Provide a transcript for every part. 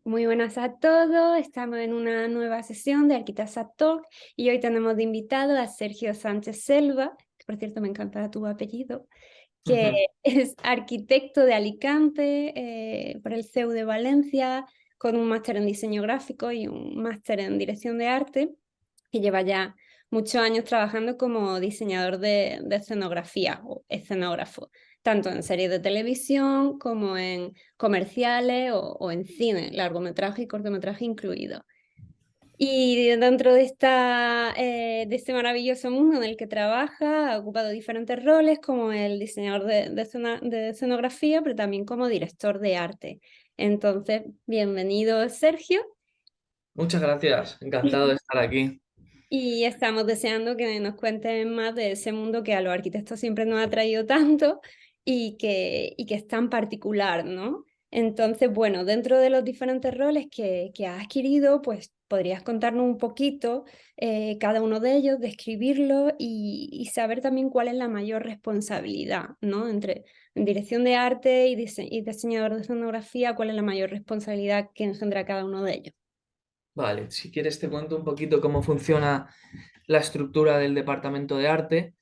Muy buenas a todos, estamos en una nueva sesión de Arquitasa Talk y hoy tenemos de invitado a Sergio Sánchez Selva, que por cierto me encanta tu apellido, que Ujú. es arquitecto de Alicante por el CEU de Valencia, con un máster en diseño gráfico y un máster en dirección de arte, que lleva ya muchos años trabajando como diseñador de escenografía o escenógrafo, tanto en series de televisión como en comerciales o en cine, largometraje y cortometraje incluido. Y dentro de este maravilloso mundo en el que trabaja, ha ocupado diferentes roles como el diseñador de escenografía, pero también como director de arte. Entonces, bienvenido, Sergio. Muchas gracias, encantado de estar aquí. Y estamos deseando que nos cuenten más de ese mundo que a los arquitectos siempre nos ha traído tanto y que es tan particular, ¿no? Entonces, bueno, dentro de los diferentes roles que has adquirido, pues podrías contarnos un poquito cada uno de ellos, describirlo y saber también cuál es la mayor responsabilidad, ¿no? Entre dirección de arte y diseñador de escenografía, cuál es la mayor responsabilidad que engendra cada uno de ellos. Vale, si quieres te cuento un poquito cómo funciona la estructura del departamento de arte,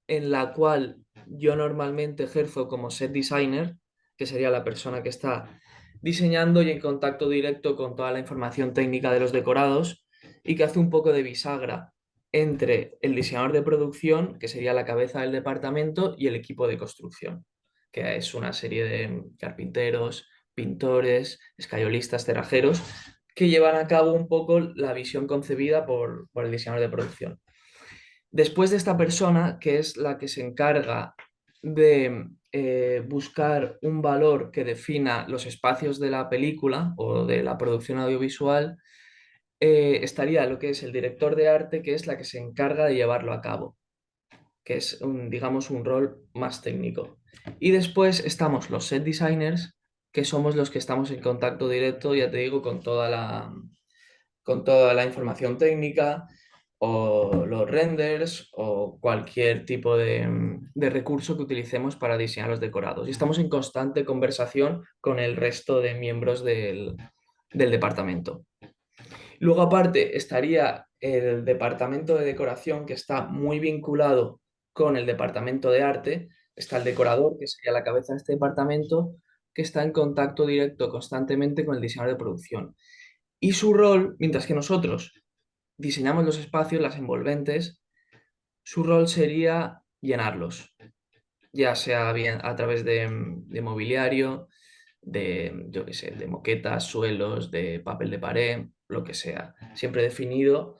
en la cual yo normalmente ejerzo como set designer, que sería la persona que está diseñando y en contacto directo con toda la información técnica de los decorados y que hace un poco de bisagra entre el diseñador de producción, que sería la cabeza del departamento, y el equipo de construcción, que es una serie de carpinteros, pintores, escayolistas, cerrajeros, que llevan a cabo un poco la visión concebida por el diseñador de producción. Después de esta persona, que es la que se encarga de buscar un valor que defina los espacios de la película o de la producción audiovisual, estaría lo que es el director de arte, que es la que se encarga de llevarlo a cabo, que es digamos, un rol más técnico. Y después estamos los set designers, que somos los que estamos en contacto directo, ya te digo, con toda la información técnica o los renders o cualquier tipo de recurso que utilicemos para diseñar los decorados. Y estamos en constante conversación con el resto de miembros del departamento. Luego, aparte, estaría el departamento de decoración, que está muy vinculado con el departamento de arte. Está el decorador, que sería la cabeza de este departamento, que está en contacto directo constantemente con el diseñador de producción. Y su rol, mientras que nosotros diseñamos los espacios, las envolventes, su rol sería llenarlos, ya sea bien a través de mobiliario, de, yo qué sé, de moquetas, suelos, de papel de pared, lo que sea. Siempre definido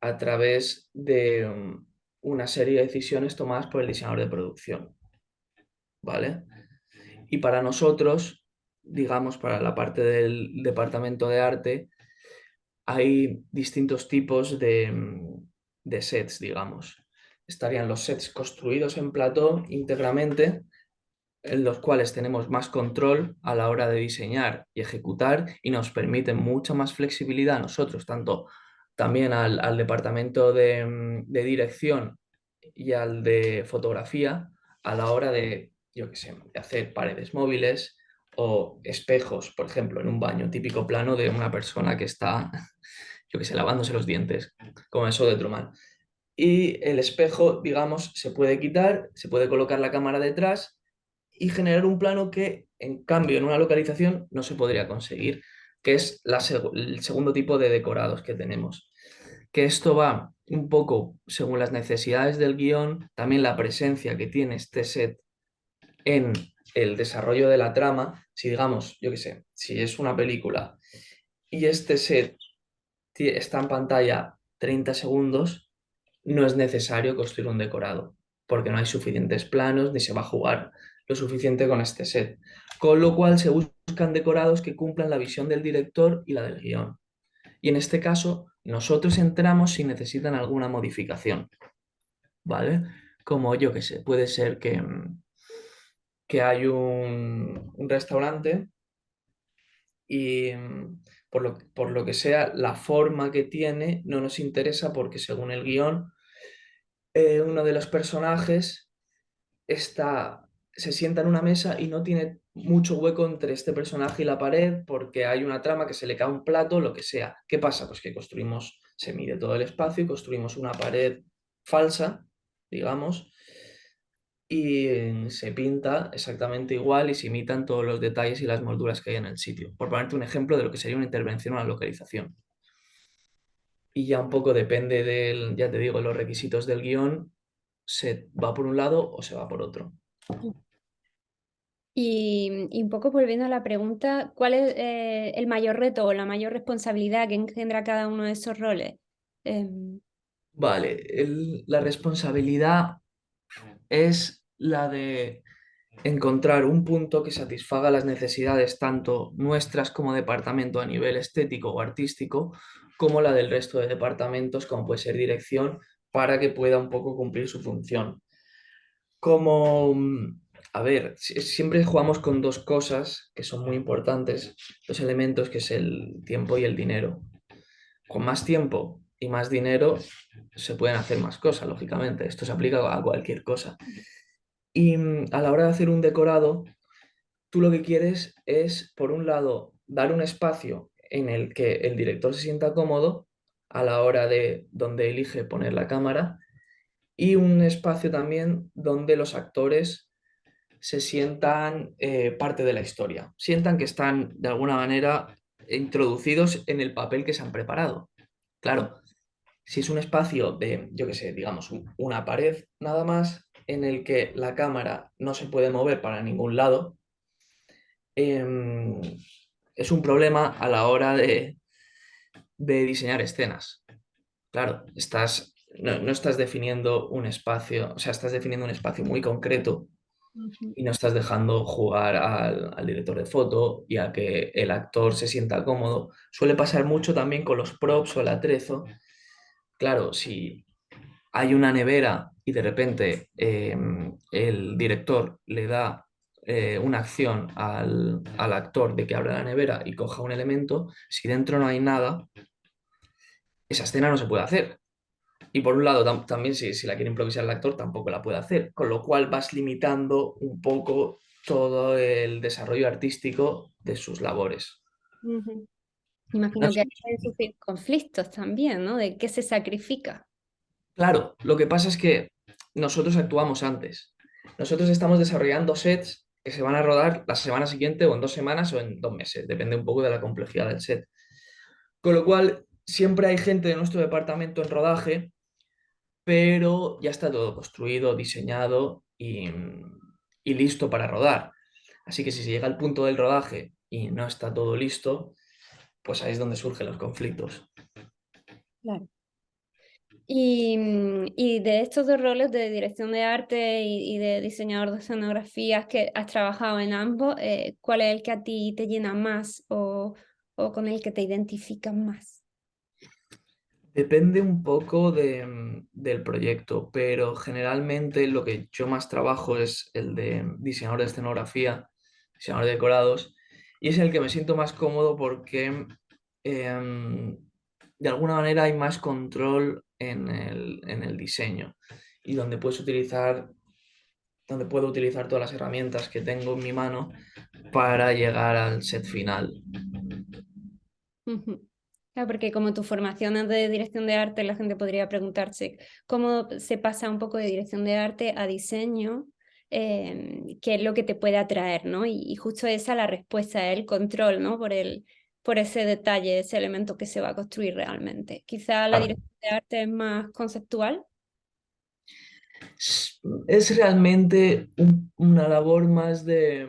a través de una serie de decisiones tomadas por el diseñador de producción, ¿vale? Y para nosotros, digamos, para la parte del departamento de arte, hay distintos tipos de sets, digamos. Estarían los sets construidos en plató íntegramente, en los cuales tenemos más control a la hora de diseñar y ejecutar y nos permiten mucha más flexibilidad a nosotros, tanto también al departamento de dirección y al de fotografía a la hora de, yo qué sé, de hacer paredes móviles o espejos, por ejemplo, en un baño, típico plano de una persona que está, yo qué sé, lavándose los dientes, como eso de Truman. Y el espejo, digamos, se puede quitar, se puede colocar la cámara detrás y generar un plano que, en cambio, en una localización no se podría conseguir, que es el segundo tipo de decorados que tenemos. Que esto va un poco según las necesidades del guión, también la presencia que tiene este set en el desarrollo de la trama. Si digamos, yo qué sé, si es una película y este set está en pantalla 30 segundos, no es necesario construir un decorado, porque no hay suficientes planos ni se va a jugar lo suficiente con este set. Con lo cual se buscan decorados que cumplan la visión del director y la del guión. Y en este caso, nosotros entramos si necesitan alguna modificación, ¿vale? Como yo que sé, puede ser que hay un restaurante y por lo que sea, la forma que tiene no nos interesa porque según el guión, uno de los personajes está se sienta en una mesa y no tiene mucho hueco entre este personaje y la pared porque hay una trama que se le cae un plato, lo que sea. ¿Qué pasa? Pues que construimos, se mide todo el espacio y construimos una pared falsa, digamos, y se pinta exactamente igual y se imitan todos los detalles y las molduras que hay en el sitio. Por ponerte un ejemplo de lo que sería una intervención a la localización. Y ya un poco depende del, ya te digo, los requisitos del guión, se va por un lado o se va por otro. Y un poco volviendo a la pregunta, ¿cuál es el mayor reto o la mayor responsabilidad que engendra cada uno de esos roles? Em, Vale, la responsabilidad es la de encontrar un punto que satisfaga las necesidades tanto nuestras como departamento a nivel estético o artístico, como la del resto de departamentos, como puede ser dirección, para que pueda un poco cumplir su función. Como, a ver, siempre jugamos con dos cosas que son muy importantes, dos elementos que es el tiempo y el dinero. Con más tiempo y más dinero se pueden hacer más cosas, lógicamente. Esto se aplica a cualquier cosa. Y a la hora de hacer un decorado, tú lo que quieres es, por un lado, dar un espacio en el que el director se sienta cómodo a la hora de donde elige poner la cámara y un espacio también donde los actores se sientan parte de la historia, sientan que están de alguna manera introducidos en el papel que se han preparado. Claro, si es un espacio de, yo qué sé, digamos, una pared nada más en el que la cámara no se puede mover para ningún lado, em, es un problema a la hora de diseñar escenas. Claro, no estás definiendo un espacio, o sea, estás definiendo un espacio muy concreto Ujú. y no estás dejando jugar al director de foto y a que el actor se sienta cómodo. Suele pasar mucho también con los props o el atrezo. Claro, si hay una nevera y de repente el director le da una acción al actor de que abra la nevera y coja un elemento, si dentro no hay nada, esa escena no se puede hacer. Y por un lado, también si la quiere improvisar el actor, tampoco la puede hacer, con lo cual vas limitando un poco todo el desarrollo artístico de sus labores. Ujú. No Imagino que sé. hay que sufrir conflictos también, ¿no? De qué se sacrifica. Claro, lo que pasa es que nosotros actuamos antes. Nosotros estamos desarrollando sets que se van a rodar la semana siguiente o en 2 semanas o en 2 meses, depende un poco de la complejidad del set. Con lo cual, siempre hay gente de nuestro departamento en rodaje, pero ya está todo construido, diseñado y listo para rodar. Así que si se llega al punto del rodaje y no está todo listo, pues ahí es donde surgen los conflictos. Claro. Y de estos dos roles de dirección de arte y de diseñador de escenografías que has trabajado en ambos, ¿cuál es el que a ti te llena más o con el que te identificas más? Depende un poco del proyecto, pero generalmente lo que yo más trabajo es el de diseñador de escenografía, diseñador de decorados, y es el que me siento más cómodo porque de alguna manera hay más control en el diseño y donde puedo utilizar todas las herramientas que tengo en mi mano para llegar al set final. Ujú. Claro, porque como tu formación es de dirección de arte, la gente podría preguntarse cómo se pasa un poco de dirección de arte a diseño, qué es lo que te puede atraer, ¿no? Y justo esa es la respuesta, el control, ¿no? Por ese detalle, ese elemento que se va a construir realmente. Quizá la Claro. dirección de arte es más conceptual. Es realmente una labor más de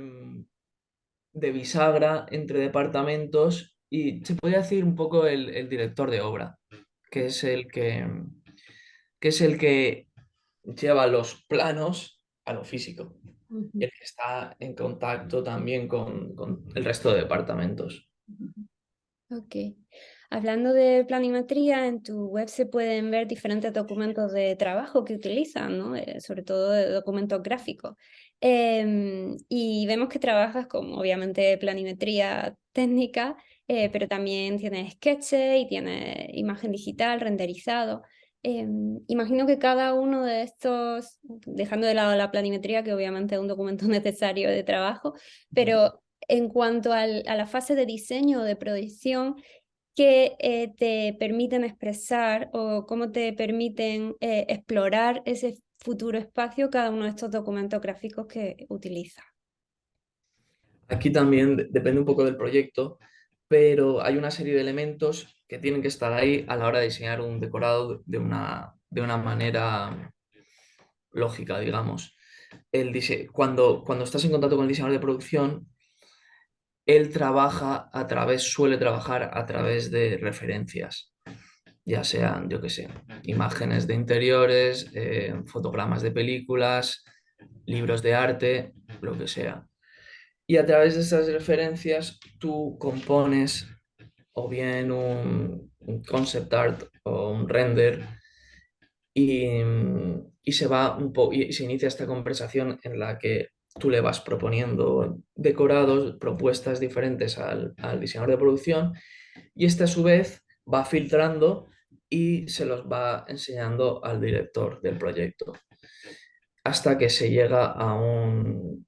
bisagra entre departamentos y se podría decir un poco el director de obra, que es el que lleva los planos a lo físico, Ujú. el que está en contacto también con el resto de departamentos. Ok. Hablando de planimetría, en tu web se pueden ver diferentes documentos de trabajo que utilizan, ¿no? Sobre todo de documentos gráficos. Y vemos que trabajas con, obviamente, planimetría técnica, pero también tienes sketches y tienes imagen digital, renderizado. Imagino que cada uno de estos, dejando de lado la planimetría, que obviamente es un documento necesario de trabajo, pero en cuanto a la fase de diseño o de proyección, ¿qué te permiten expresar o cómo te permiten explorar ese futuro espacio cada uno de estos documentos gráficos que utilizas? Aquí también depende un poco del proyecto, pero hay una serie de elementos que tienen que estar ahí a la hora de diseñar un decorado de una manera lógica, digamos. Cuando estás en contacto con el diseñador de producción, él suele trabajar a través de referencias, ya sean, yo qué sé, imágenes de interiores, fotogramas de películas, libros de arte, lo que sea. Y a través de esas referencias tú compones o bien un concept art o un render y y se inicia esta conversación en la que tú le vas proponiendo decorados, propuestas diferentes al diseñador de producción y este a su vez va filtrando y se los va enseñando al director del proyecto hasta que se llega a un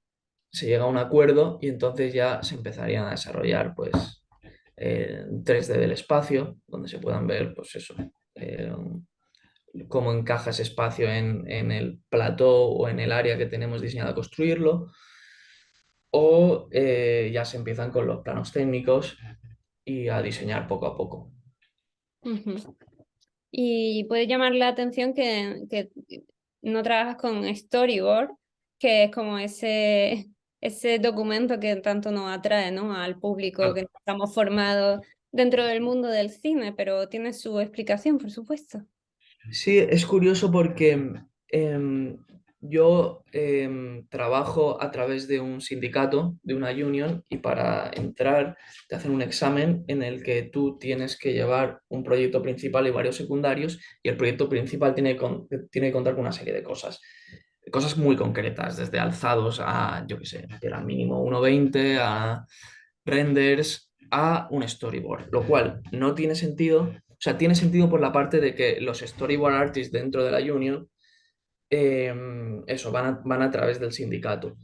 acuerdo y entonces ya se empezarían a desarrollar pues 3D del espacio, donde se puedan ver pues eso, eh, cómo encaja ese espacio en el plató o en el área que tenemos diseñado a construirlo, o ya se empiezan con los planos técnicos y a diseñar poco a poco. Ujú. Y puede llamar la atención que no trabajas con storyboard, que es como ese documento que tanto nos atrae, ¿no? Al público que estamos formados dentro del mundo del cine, pero tiene su explicación, por supuesto. Sí, es curioso porque yo trabajo a través de un sindicato, de una union, y para entrar te hacen un examen en el que tú tienes que llevar un proyecto principal y varios secundarios, y el proyecto principal tiene que contar con una serie de cosas muy concretas, desde alzados a, yo qué sé, que era mínimo 1,20, a renders, a un storyboard, lo cual no tiene sentido. O sea, tiene sentido por la parte de que los storyboard artists dentro de la union, eso, van a través del sindicato.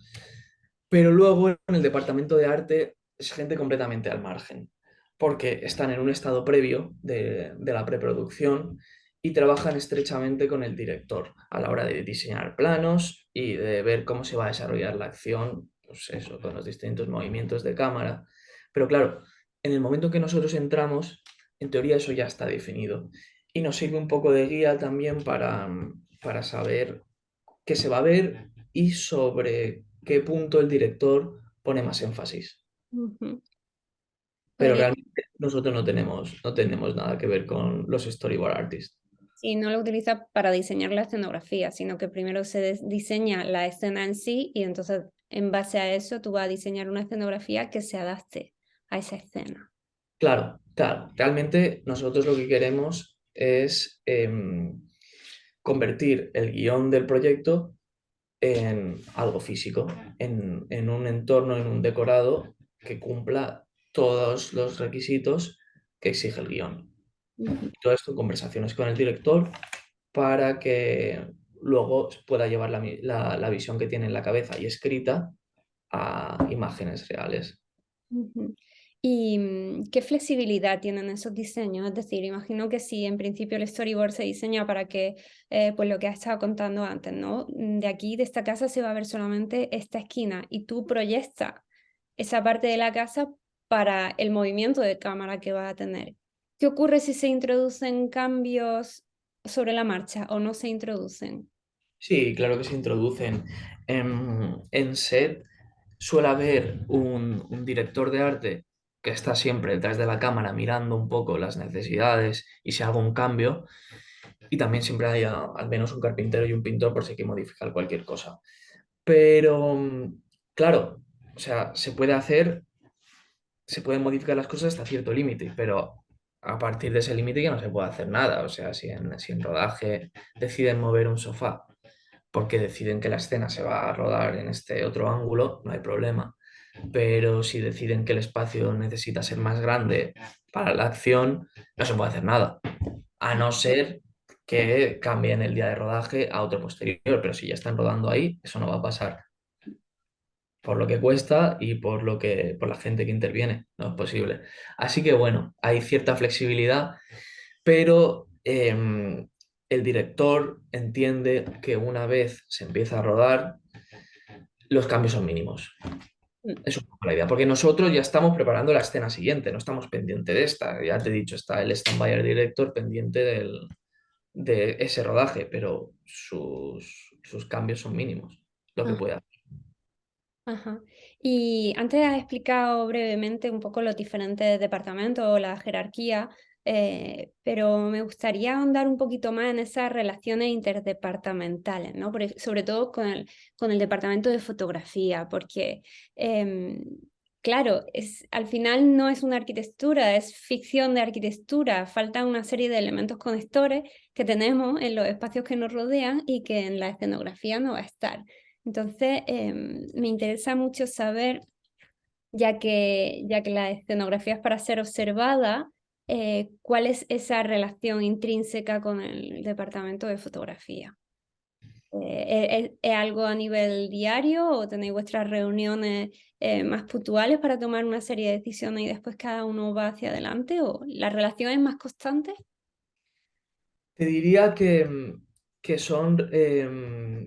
Pero luego en el departamento de arte es gente completamente al margen, porque están en un estado previo de la preproducción y trabajan estrechamente con el director a la hora de diseñar planos y de ver cómo se va a desarrollar la acción, pues eso, con los distintos movimientos de cámara. Pero claro, en el momento que nosotros entramos, en teoría eso ya está definido y nos sirve un poco de guía también para saber qué se va a ver y sobre qué punto el director pone más énfasis. Ujú. Pero Podría, realmente nosotros no tenemos nada que ver con los storyboard artists. si no lo utiliza para diseñar la escenografía, sino que primero se diseña la escena en sí y entonces en base a eso tú vas a diseñar una escenografía que se adapte a esa escena. Claro, claro. Realmente nosotros lo que queremos es convertir el guión del proyecto en algo físico, en un entorno, en un decorado que cumpla todos los requisitos que exige el guión. Ujú. Todo esto en conversaciones con el director para que luego pueda llevar la visión que tiene en la cabeza y escrita a imágenes reales. Ujú. ¿Y qué flexibilidad tienen esos diseños? Es decir, imagino que si en principio el storyboard se diseña para que, pues lo que has estado contando antes, ¿no? De aquí, de esta casa, se va a ver solamente esta esquina y tú proyectas esa parte de la casa para el movimiento de cámara que va a tener. ¿Qué ocurre si se introducen cambios sobre la marcha o no se introducen? Sí, claro que se introducen. En set suele haber un director de arte que está siempre detrás de la cámara mirando un poco las necesidades y si hago un cambio. Y también siempre hay al menos un carpintero y un pintor por si hay que modificar cualquier cosa. Pero, claro, o sea, se pueden modificar las cosas hasta cierto límite, pero a partir de ese límite ya no se puede hacer nada. O sea, si en rodaje deciden mover un sofá porque deciden que la escena se va a rodar en este otro ángulo, no hay problema. Pero si deciden que el espacio necesita ser más grande para la acción, no se puede hacer nada. A no ser que cambien el día de rodaje a otro posterior, pero si ya están rodando ahí, eso no va a pasar. Por lo que cuesta y por la gente que interviene, no es posible. Así que bueno, hay cierta flexibilidad, pero el director entiende que una vez se empieza a rodar, los cambios son mínimos. Mm. Es un poco la idea, porque nosotros ya estamos preparando la escena siguiente, no estamos pendientes de esta. Ya te he dicho, está el stand-by director pendiente de ese rodaje, pero sus cambios son mínimos, lo que Ah, pueda. ajá. Y antes has explicado brevemente un poco los diferentes departamentos o la jerarquía, pero me gustaría ahondar un poquito más en esas relaciones interdepartamentales, ¿no? Sobre todo con el departamento de fotografía, porque, em, claro, al final no es una arquitectura, es ficción de arquitectura. Falta una serie de elementos conectores que tenemos en los espacios que nos rodean y que en la escenografía no va a estar. Entonces, me interesa mucho saber, ya que la escenografía es para ser observada, cuál es esa relación intrínseca con el departamento de fotografía. ¿Es algo a nivel diario o tenéis vuestras reuniones más puntuales para tomar una serie de decisiones y después cada uno va hacia adelante? ¿O la relación es más constante? Te diría que son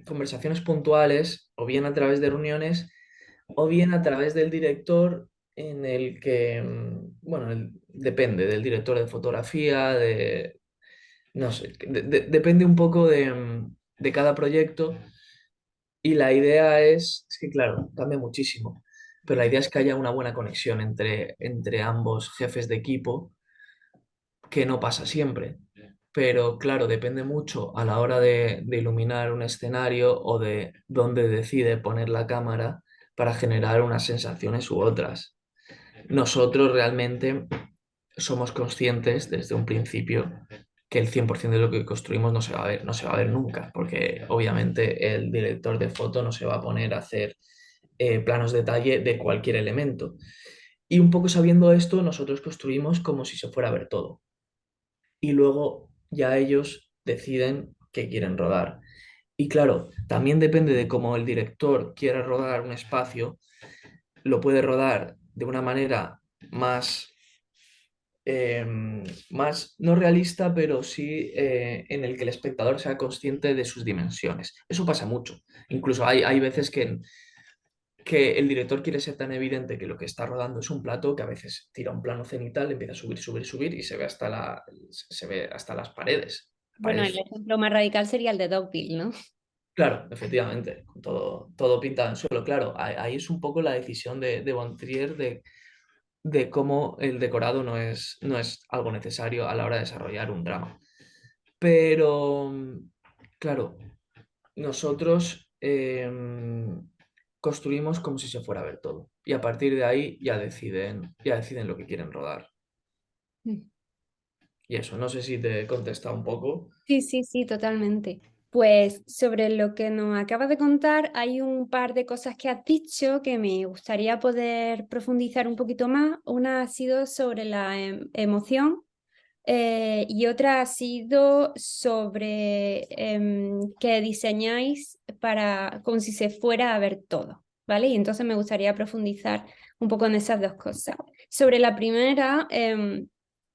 conversaciones puntuales, o bien a través de reuniones, o bien a través del director, en el que, bueno, depende del director de fotografía, no sé, depende un poco de cada proyecto. Y la idea es que, claro, cambia muchísimo, pero la idea es que haya una buena conexión entre ambos jefes de equipo, que no pasa siempre. Pero claro, depende mucho a la hora de iluminar un escenario o de dónde decide poner la cámara para generar unas sensaciones u otras. Nosotros realmente somos conscientes desde un principio que el 100% de lo que construimos no se va a ver, no se va a ver nunca, porque obviamente el director de foto no se va a poner a hacer planos de detalle de cualquier elemento. Y un poco sabiendo esto, nosotros construimos como si se fuera a ver todo. Y luego ya ellos deciden qué quieren rodar. Y claro, también depende de cómo el director quiera rodar un espacio, lo puede rodar de una manera más eh, más no realista, pero sí en el que el espectador sea consciente de sus dimensiones. Eso pasa mucho. Incluso hay veces que el director quiere ser tan evidente que lo que está rodando es un plato, que a veces tira un plano cenital, empieza a subir, subir, subir y se ve hasta las paredes. Bueno, el ejemplo más radical sería el de Dogville, ¿no? Claro, efectivamente, con todo pintado en suelo. Claro, ahí es un poco la decisión de Von Trier de cómo el decorado no es algo necesario a la hora de desarrollar un drama. Pero, claro, nosotros construimos como si se fuera a ver todo. Y a partir de ahí ya deciden lo que quieren rodar. Mm. Y eso, no sé si te he contestado un poco. Sí, sí, sí, totalmente. Pues sobre lo que nos acabas de contar, hay un par de cosas que has dicho que me gustaría poder profundizar un poquito más. Una ha sido sobre la emoción, y otra ha sido sobre que diseñáis para como si se fuera a ver todo, ¿vale? Y entonces me gustaría profundizar un poco en esas dos cosas. Sobre la primera,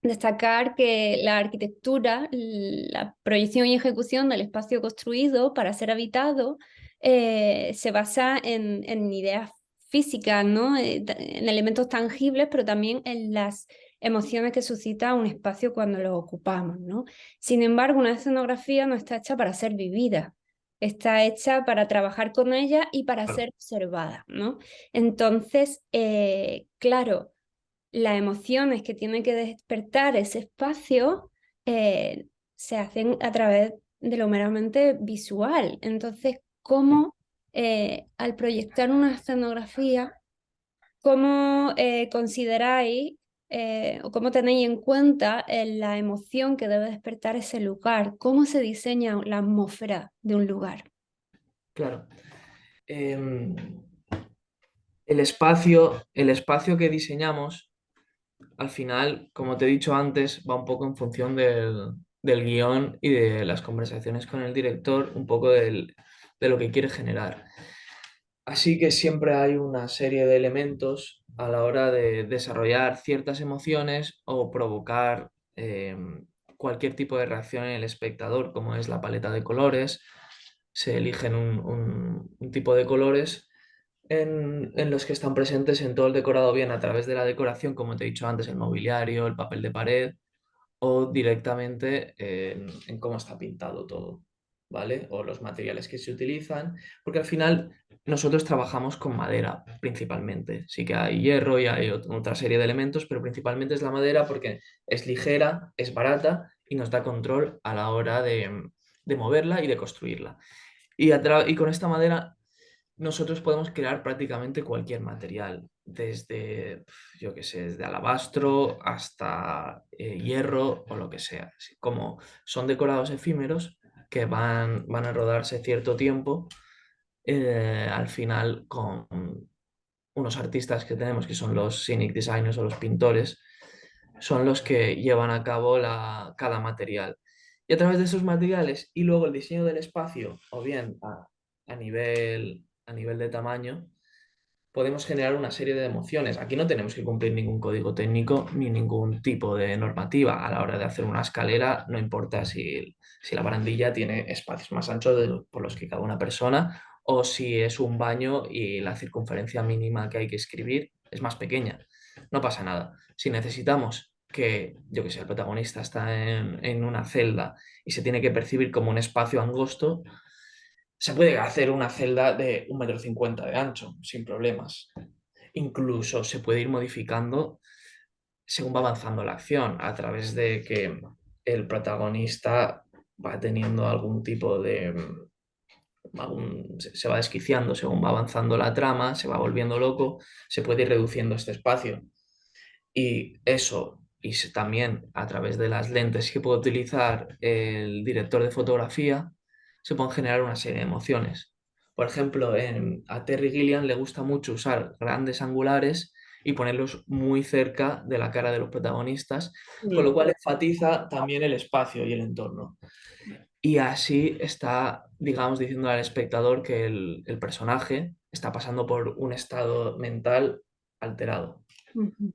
destacar que la arquitectura, la proyección y ejecución del espacio construido para ser habitado, se basa en ideas físicas, ¿no? En elementos tangibles, pero también en las emociones que suscita un espacio cuando lo ocupamos, ¿no? Sin embargo, una escenografía no está hecha para ser vivida, está hecha para trabajar con ella y para Claro, ser observada, ¿no? Entonces, claro, las emociones que tiene que despertar ese espacio eh, se hacen a través de lo meramente visual. Entonces, ¿cómo al proyectar una escenografía, cómo consideráis o cómo tenéis en cuenta la emoción que debe despertar ese lugar? ¿Cómo se diseña la atmósfera de un lugar? claro. Em, el espacio que diseñamos, al final, como te he dicho antes, va un poco en función del guión y de las conversaciones con el director, un poco de lo que quiere generar. Así que siempre hay una serie de elementos a la hora de desarrollar ciertas emociones o provocar cualquier tipo de reacción en el espectador, como es la paleta de colores. Se eligen un tipo de colores en los que están presentes en todo el decorado, bien a través de la decoración, como te he dicho antes, el mobiliario, el papel de pared, o directamente en cómo está pintado todo, ¿vale? O los materiales que se utilizan, porque al final nosotros trabajamos con madera principalmente. Sí que hay hierro y hay otra serie de elementos, pero principalmente es la madera porque es ligera, es barata y nos da control a la hora de moverla y de construirla. Y con esta madera nosotros podemos crear prácticamente cualquier material, desde, yo qué sé, desde alabastro hasta hierro o lo que sea. Así como son decorados efímeros que van a rodarse cierto tiempo, al final con unos artistas que tenemos que son los scenic designers o los pintores, son los que llevan a cabo cada material. Y a través de esos materiales y luego el diseño del espacio, o bien a nivel de tamaño, podemos generar una serie de emociones. Aquí no tenemos que cumplir ningún código técnico ni ningún tipo de normativa. A la hora de hacer una escalera, no importa si la barandilla tiene espacios más anchos por los que cabe una persona o si es un baño y la circunferencia mínima que hay que escribir es más pequeña. No pasa nada. Si necesitamos que, yo que sé, el protagonista está en una celda y se tiene que percibir como un espacio angosto, se puede hacer una celda de 1,50 m de ancho, sin problemas. Incluso se puede ir modificando según va avanzando la acción, a través de que el protagonista va teniendo algún tipo de... se va desquiciando según va avanzando la trama, se va volviendo loco, se puede ir reduciendo este espacio. Y eso, también a través de las lentes que puede utilizar el director de fotografía, se pueden generar una serie de emociones. Por ejemplo, a Terry Gilliam le gusta mucho usar grandes angulares y ponerlos muy cerca de la cara de los protagonistas, con lo Mm. cual enfatiza también el espacio y el entorno. Y así está, digamos, diciendo al espectador que el personaje está pasando por un estado mental alterado. Ujú.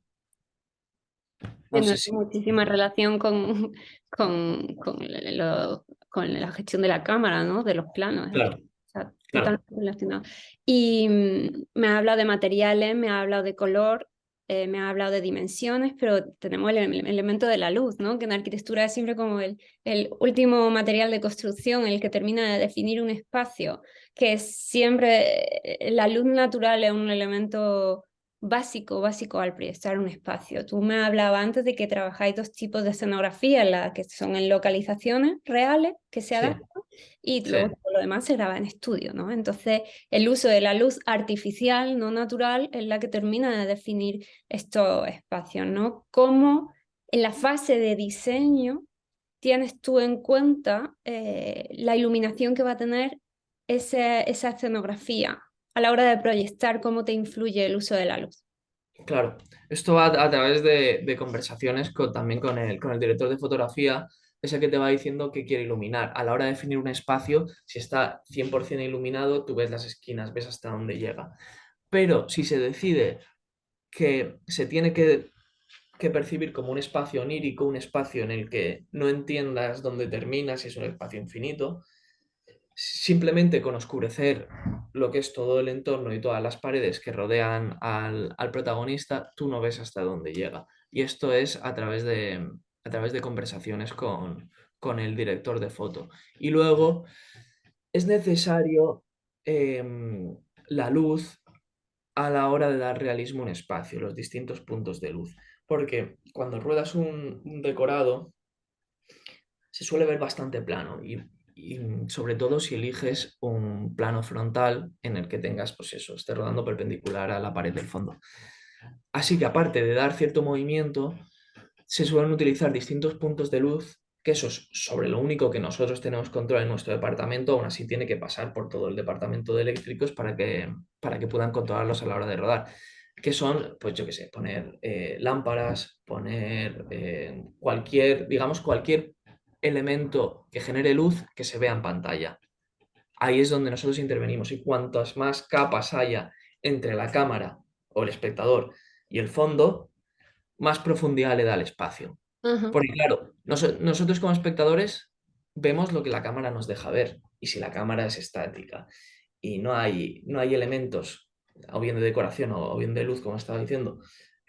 No Tiene sé si... muchísima relación con la gestión de la cámara, ¿no? De los planos. Claro, O sea, claro. totalmente relacionado. Y me ha hablado de materiales, me ha hablado de color, me ha hablado de dimensiones, pero tenemos el elemento de la luz, ¿no? Que en arquitectura es siempre como el último material de construcción, el que termina de definir un espacio, que siempre la luz natural es un elemento básico al proyectar un espacio. Tú me hablabas antes de que trabajáis dos tipos de escenografía, la que son en localizaciones reales que se Sí, adaptan y sí, luego todo lo demás se graba en estudio, ¿no? Entonces, el uso de la luz artificial, no natural, es la que termina de definir estos espacios, ¿no? Cómo en la fase de diseño tienes tú en cuenta la iluminación que va a tener esa escenografía a la hora de proyectar cómo te influye el uso de la luz. claro. Esto va a través de conversaciones también con el director de fotografía, ese que te va diciendo qué quiere iluminar. A la hora de definir un espacio, si está 100% iluminado, tú ves las esquinas, ves hasta dónde llega. Pero si se decide que se tiene que percibir como un espacio onírico, un espacio en el que no entiendas dónde termina, si es un espacio infinito, simplemente con oscurecer lo que es todo el entorno y todas las paredes que rodean al protagonista, tú no ves hasta dónde llega. Y esto es a través de conversaciones con el director de foto. Y luego es necesario la luz a la hora de dar realismo a un espacio, los distintos puntos de luz. Porque cuando ruedas un decorado, se suele ver bastante plano y sobre todo si eliges un plano frontal en el que tengas, pues eso, esté rodando perpendicular a la pared del fondo. Así que aparte de dar cierto movimiento, se suelen utilizar distintos puntos de luz, que eso es sobre lo único que nosotros tenemos control en nuestro departamento, aún así tiene que pasar por todo el departamento de eléctricos para que puedan controlarlos a la hora de rodar. Que son, pues yo qué sé, poner lámparas, poner cualquier, digamos, cualquier elemento que genere luz que se vea en pantalla. Ahí es donde nosotros intervenimos y cuantas más capas haya entre la cámara o el espectador y el fondo, más profundidad le da al espacio. Ajá. Porque claro, nosotros como espectadores vemos lo que la cámara nos deja ver y si la cámara es estática y no hay elementos, o bien de decoración o bien de luz, como estaba diciendo,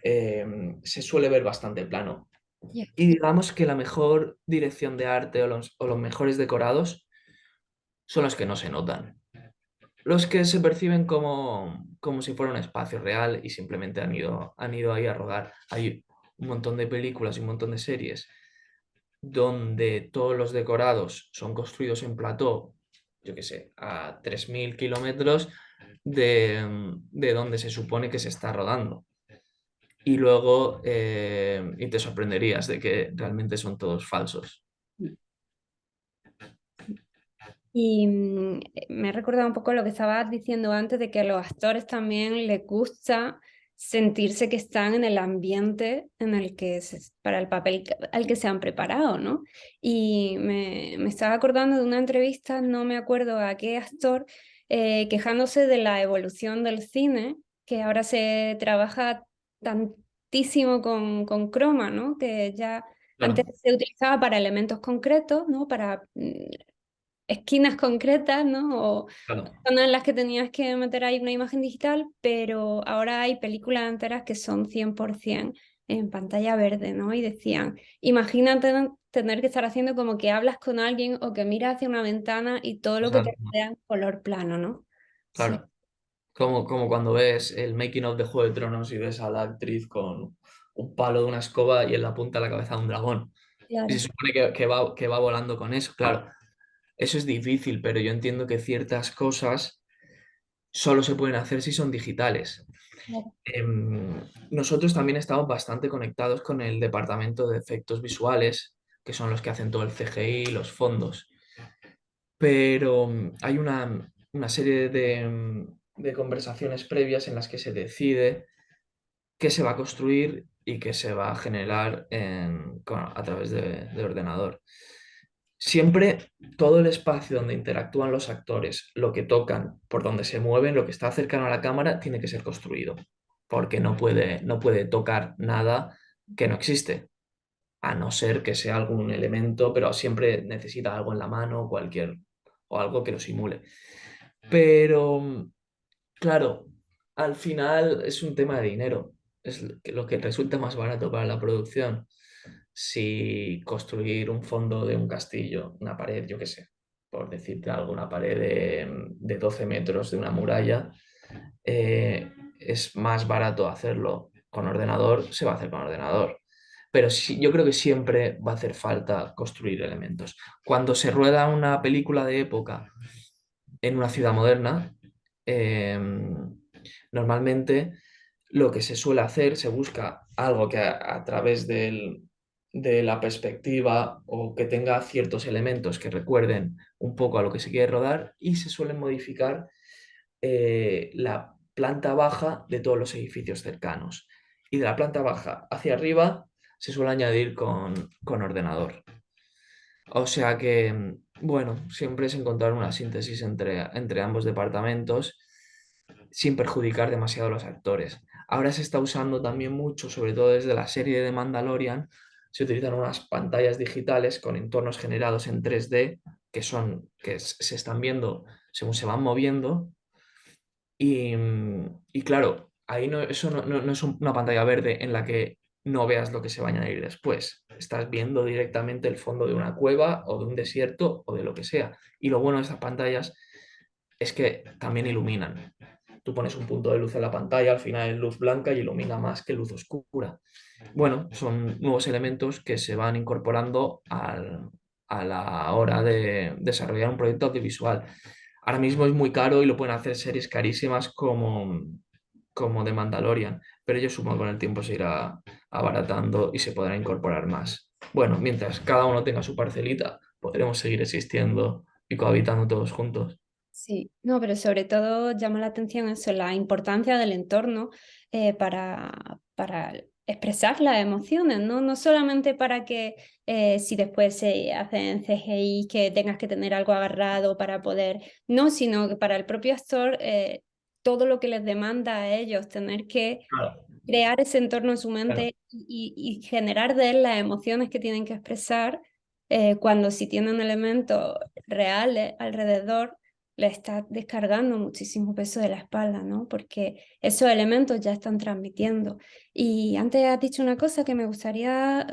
se suele ver bastante plano. Ya. Y digamos que la mejor dirección de arte o los mejores decorados son los que no se notan. Los que se perciben como si fuera un espacio real y simplemente han ido ahí a rodar. Hay un montón de películas y un montón de series donde todos los decorados son construidos en plató, yo qué sé, a 3.000 kilómetros de donde se supone que se está rodando. Y luego y te sorprenderías de que realmente son todos falsos. Y me he recordado un poco lo que estabas diciendo antes de que a los actores también les gusta sentirse que están en el ambiente en el que para el papel al que se han preparado, ¿no? Y me estaba acordando de una entrevista, no me acuerdo a qué actor, quejándose de la evolución del cine, que ahora se trabaja tantísimo con croma, ¿no? Que ya antes Claro, se utilizaba para elementos concretos, ¿no? Para esquinas concretas, ¿no? O claro, zonas en las que tenías que meter ahí una imagen digital, pero ahora hay películas enteras que son 100% en pantalla verde, ¿no? Y decían, imagínate tener que estar haciendo como que hablas con alguien o que miras hacia una ventana y todo lo que te exacto, rodea en color plano, ¿no? Sí, claro. Como cuando ves el making of de Juego de Tronos y ves a la actriz con un palo de una escoba y en la punta de la cabeza de un dragón. Y se claro, supone que va volando con eso. Claro, eso es difícil, pero yo entiendo que ciertas cosas solo se pueden hacer si son digitales. claro, Nosotros también estamos bastante conectados con el departamento de efectos visuales, que son los que hacen todo el CGI, los fondos. Pero hay una serie de conversaciones previas en las que se decide qué se va a construir y qué se va a generar a través de ordenador. Siempre todo el espacio donde interactúan los actores, lo que tocan, por donde se mueven, lo que está cercano a la cámara, tiene que ser construido, porque no puede tocar nada que no existe, a no ser que sea algún elemento, pero siempre necesita algo en la mano, o algo que lo simule. Pero, claro, al final es un tema de dinero, es lo que resulta más barato para la producción. Si construir un fondo de un castillo, una pared, yo qué sé, por decirte algo, una pared de 12 metros de una muralla, es más barato hacerlo con ordenador, se va a hacer con ordenador. Pero sí, yo creo que siempre va a hacer falta construir elementos. Cuando se rueda una película de época en una ciudad moderna, eh, normalmente lo que se suele hacer, se busca algo que a través de la perspectiva o que tenga ciertos elementos que recuerden un poco a lo que se quiere rodar y se suelen modificar la planta baja de todos los edificios cercanos. Y de la planta baja hacia arriba se suele añadir con ordenador. O sea que, bueno, siempre es encontrar una síntesis entre ambos departamentos sin perjudicar demasiado a los actores. Ahora se está usando también mucho, sobre todo desde la serie de Mandalorian, se utilizan unas pantallas digitales con entornos generados en 3D que se están viendo según se van moviendo y claro, ahí eso no es una pantalla verde en la que no veas lo que se va a añadir después. Estás viendo directamente el fondo de una cueva o de un desierto o de lo que sea. Y lo bueno de estas pantallas es que también iluminan. Tú pones un punto de luz en la pantalla, al final es luz blanca y ilumina más que luz oscura. Bueno, son nuevos elementos que se van incorporando a la hora de desarrollar un proyecto audiovisual. Ahora mismo es muy caro y lo pueden hacer series carísimas como The Mandalorian, pero yo supongo que con el tiempo se irá abaratando y se podrá incorporar más. Bueno, mientras cada uno tenga su parcelita, podremos seguir existiendo y cohabitando todos juntos. sí. No, pero sobre todo llama la atención eso, la importancia del entorno para expresar las emociones, ¿no? No solamente para que si después se hacen CGI que tengas que tener algo agarrado para poder, no, sino que para el propio actor, todo lo que les demanda a ellos tener que Claro, crear ese entorno en su claro. mente y generar de él las emociones que tienen que expresar, cuando si tienen elementos reales alrededor, le está descargando muchísimo peso de la espalda, ¿no? Porque esos elementos ya están transmitiendo. Y antes has dicho una cosa que me gustaría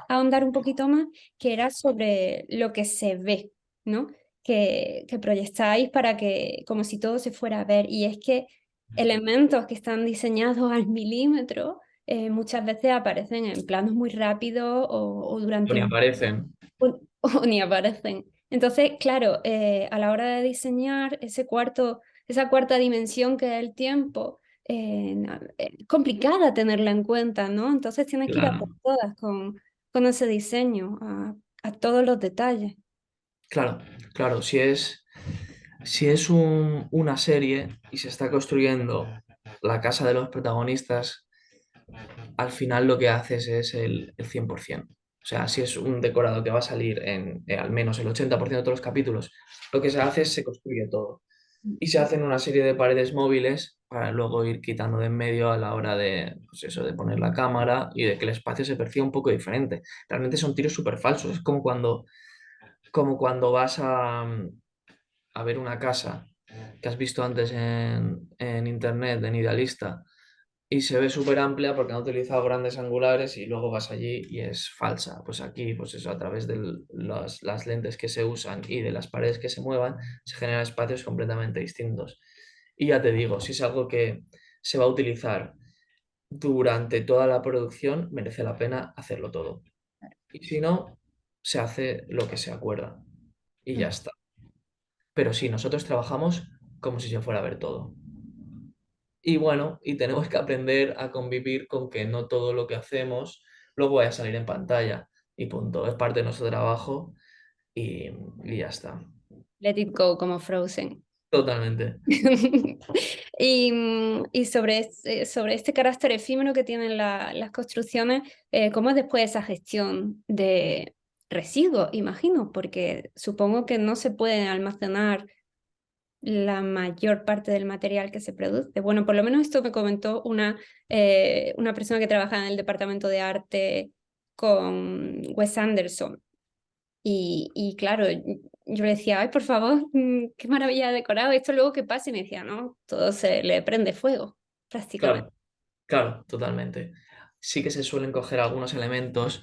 ahondar un poquito más, que era sobre lo que se ve, ¿no? Que proyectáis para que, como si todo se fuera a ver. Y es que elementos que están diseñados al milímetro, muchas veces aparecen en planos muy rápidos o Ni durante aparecen. o ni aparecen. Entonces, claro, a la hora de diseñar esa cuarta dimensión que es el tiempo, complicada tenerla en cuenta, ¿no? Entonces tienes que ir a por Claro, todas con ese diseño, a todos los detalles. claro, claro. Si es una serie y se está construyendo la casa de los protagonistas, al final lo que haces es el 100%. O sea, si es un decorado que va a salir en al menos el 80% de todos los capítulos, lo que se hace es se construye todo. Y se hacen una serie de paredes móviles para luego ir quitando de en medio a la hora de, pues eso, de poner la cámara y de que el espacio se perciba un poco diferente. Realmente son tiros súper falsos. Es como cuando vas a ver una casa que has visto antes en internet, en Idealista, y se ve súper amplia porque han utilizado grandes angulares y luego vas allí y es falsa. Pues aquí, pues eso, a través de las lentes que se usan y de las paredes que se muevan, se generan espacios completamente distintos. Y ya te digo, si es algo que se va a utilizar durante toda la producción, merece la pena hacerlo todo. Y si no, se hace lo que se acuerda y ya está. Pero sí, nosotros trabajamos como si se fuera a ver todo. Y bueno, y tenemos que aprender a convivir con que no todo lo que hacemos luego vaya a salir en pantalla. Y punto. Es parte de nuestro trabajo y ya está. Let it go, como Frozen. Totalmente. Y sobre este carácter efímero que tienen las construcciones, ¿cómo es después esa gestión de residuos? Imagino, porque supongo que no se pueden almacenar la mayor parte del material que se produce. Bueno, por lo menos esto me comentó una persona que trabaja en el departamento de arte con Wes Anderson. Y claro, yo le decía, ay, por favor, qué maravilla de decorado, esto luego qué pasa, y me decía, no, todo se le prende fuego, prácticamente. Claro, claro, totalmente. Sí que se suelen coger algunos elementos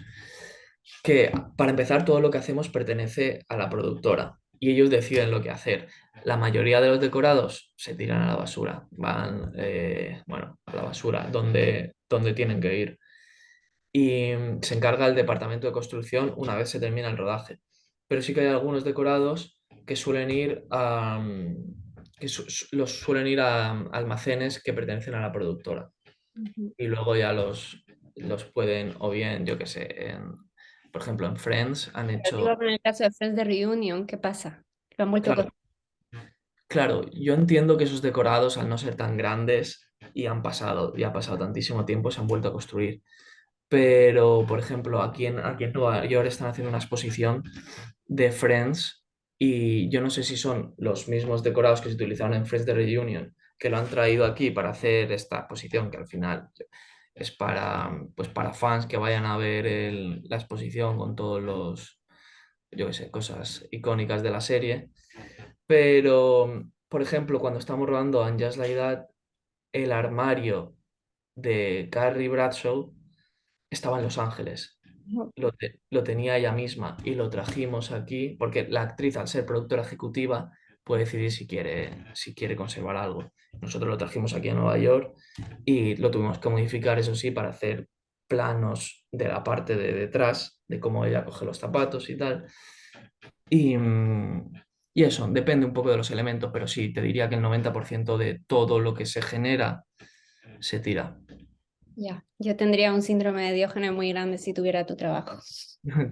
que, para empezar, todo lo que hacemos pertenece a la productora y ellos deciden lo que hacer. La mayoría de los decorados se tiran a la basura, van, bueno, a la basura, donde tienen que ir. Y se encarga el departamento de construcción una vez se termina el rodaje. Pero sí que hay algunos decorados que suelen ir los suelen ir a almacenes que pertenecen a la productora Ujú. y luego ya los pueden, o bien, yo qué sé, por ejemplo, en Friends han Pero hecho, digo, en el caso de Friends de Reunion, ¿qué pasa? Lo han vuelto a claro, claro, yo entiendo que esos decorados, al no ser tan grandes y ha pasado tantísimo tiempo, se han vuelto a construir. Pero, por ejemplo, aquí en Nueva York están haciendo una exposición de Friends y yo no sé si son los mismos decorados que se utilizaron en Friends de Reunion, que lo han traído aquí para hacer esta exposición, que al final es para fans que vayan a ver la exposición con todos yo qué sé, cosas icónicas de la serie. Pero, por ejemplo, cuando estamos rodando en Just Like That, el armario de Carrie Bradshaw estaba en Los Ángeles. Lo tenía ella misma y lo trajimos aquí porque la actriz, al ser productora ejecutiva, puede decidir si quiere conservar algo. Nosotros lo trajimos aquí a Nueva York y lo tuvimos que modificar, eso sí, para hacer planos de la parte de detrás, de cómo ella coge los zapatos y tal. Y, y eso, depende un poco de los elementos, pero sí, te diría que el 90% de todo lo que se genera se tira. Ya, yo tendría un síndrome de Diógenes muy grande si tuviera tu trabajo.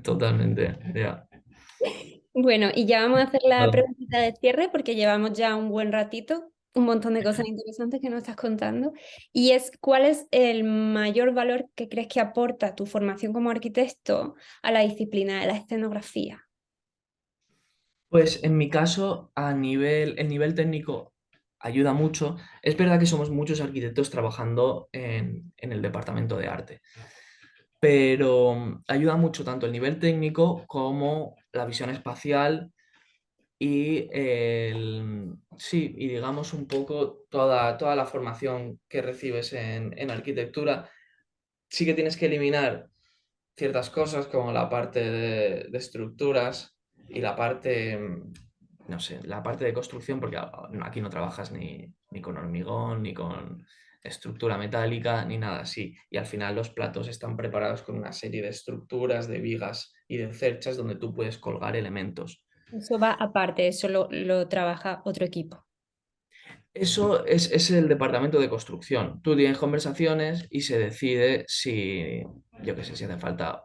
Totalmente, ya. Bueno, y ya vamos a hacer la preguntita de cierre porque llevamos ya un buen ratito. un montón de cosas interesantes que nos estás contando. Y es, ¿cuál es el mayor valor que crees que aporta tu formación como arquitecto a la disciplina de la escenografía? Pues en mi caso, el nivel técnico ayuda mucho. Es verdad que somos muchos arquitectos trabajando en el departamento de arte, pero ayuda mucho tanto el nivel técnico como la visión espacial sí, y digamos un poco toda la formación que recibes en arquitectura. Sí que tienes que eliminar ciertas cosas como la parte de estructuras y la parte, no sé, la parte de construcción, porque aquí no trabajas ni con hormigón, ni con estructura metálica, ni nada así. Y al final los platos están preparados con una serie de estructuras, de vigas y de cerchas donde tú puedes colgar elementos. Eso va aparte, eso lo trabaja otro equipo. Eso es el departamento de construcción. Tú tienes conversaciones y se decide si, yo qué sé, si hace falta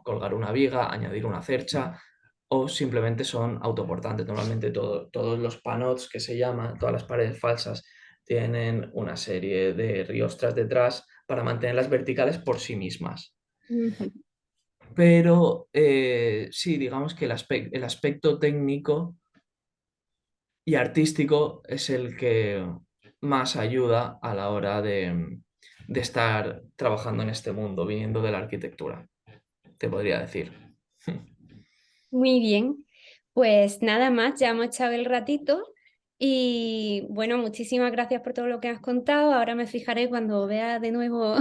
colgar una viga, añadir una cercha o simplemente son autoportantes. Normalmente todos los panots que se llaman, todas las paredes falsas, tienen una serie de riostras detrás para mantenerlas verticales por sí mismas. Ujú. Pero sí, digamos que el aspecto técnico y artístico es el que más ayuda a la hora de estar trabajando en este mundo, viniendo de la arquitectura, te podría decir. Muy bien, pues nada más, ya hemos echado el ratito y bueno, muchísimas gracias por todo lo que has contado. Ahora me fijaré cuando vea de nuevo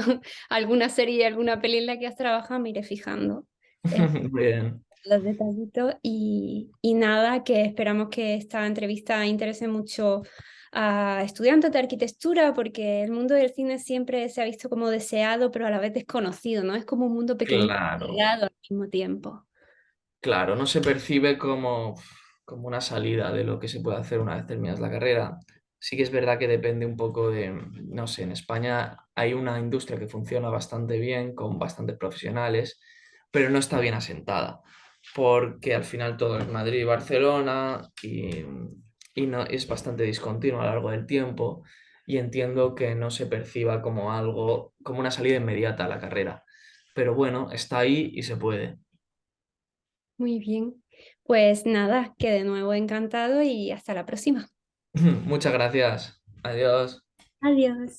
alguna serie, alguna peli en la que has trabajado, me iré fijando en Bien, los detallitos y nada, que esperamos que esta entrevista interese mucho a estudiantes de arquitectura porque el mundo del cine siempre se ha visto como deseado, pero a la vez desconocido, ¿no? Es como un mundo pequeño claro, cerrado al mismo tiempo. claro, no se percibe como una salida de lo que se puede hacer una vez terminas la carrera. Sí que es verdad que depende un poco de, no sé, en España hay una industria que funciona bastante bien, con bastantes profesionales, pero no está bien asentada, porque al final todo es Madrid y Barcelona y no, es bastante discontinuo a lo largo del tiempo y entiendo que no se perciba como algo, como una salida inmediata a la carrera. Pero bueno, está ahí y se puede. Muy bien. Pues nada, que de nuevo encantado y hasta la próxima. Muchas gracias. Adiós. Adiós.